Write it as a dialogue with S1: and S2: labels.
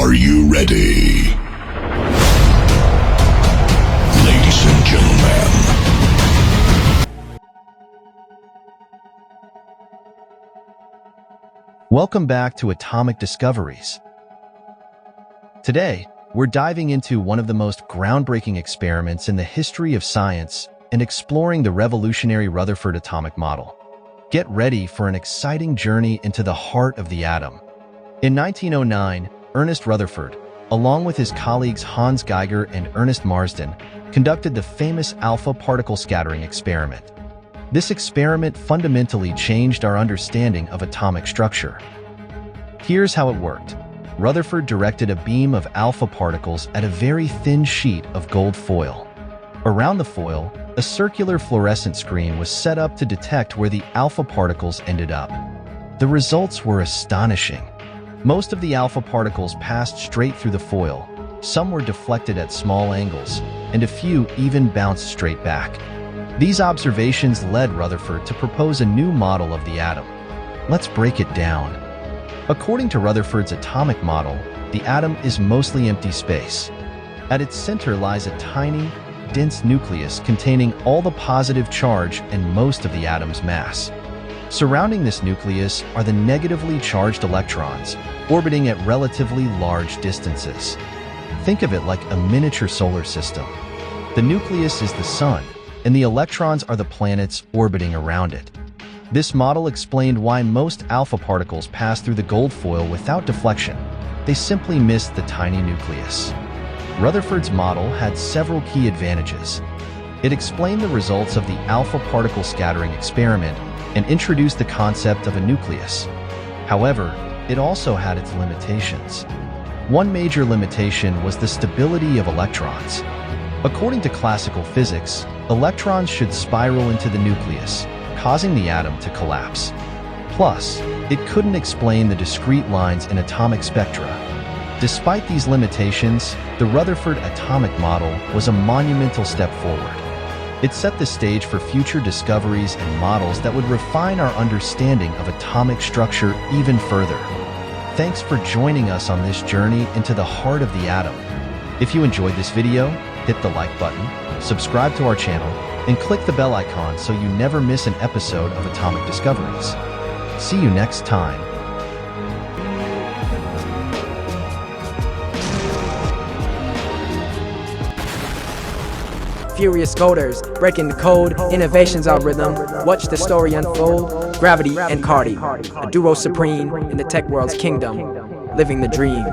S1: Are you ready? Ladies and gentlemen.
S2: Welcome back to Atomic Discoveries. Today, we're diving into one of the most groundbreaking experiments in the history of science and exploring the revolutionary Rutherford atomic model. Get ready for an exciting journey into the heart of the atom. In 1909, Ernest Rutherford, along with his colleagues Hans Geiger and Ernest Marsden, conducted the famous alpha particle scattering experiment. This experiment fundamentally changed our understanding of atomic structure. Here's how it worked. Rutherford directed a beam of alpha particles at a very thin sheet of gold foil. Around the foil, a circular fluorescent screen was set up to detect where the alpha particles ended up. The results were astonishing. Most of the alpha particles passed straight through the foil, some were deflected at small angles, and a few even bounced straight back. These observations led Rutherford to propose a new model of the atom. Let's break it down. According to Rutherford's atomic model, the atom is mostly empty space. At its center lies a tiny, dense nucleus containing all the positive charge and most of the atom's mass. Surrounding this nucleus are the negatively charged electrons, orbiting at relatively large distances. Think of it like a miniature solar system. The nucleus is the sun, and the electrons are the planets orbiting around it. This model explained why most alpha particles pass through the gold foil without deflection. They simply missed the tiny nucleus. Rutherford's model had several key advantages. It explained the results of the alpha particle scattering experiment and introduced the concept of a nucleus. However, it also had its limitations. One major limitation was the stability of electrons. According to classical physics, electrons should spiral into the nucleus, causing the atom to collapse. Plus, it couldn't explain the discrete lines in atomic spectra. Despite these limitations, the Rutherford atomic model was a monumental step forward. It set the stage for future discoveries and models that would refine our understanding of atomic structure even further. Thanks for joining us on this journey into the heart of the atom. If you enjoyed this video, hit the like button, subscribe to our channel, and click the bell icon so you never miss an episode of Atomic Discoveries. See you next time.
S3: Furious coders, breaking the code, innovations algorithm, watch the story unfold, Gravity and Cardi, a duo supreme in the tech world's kingdom, living the dream.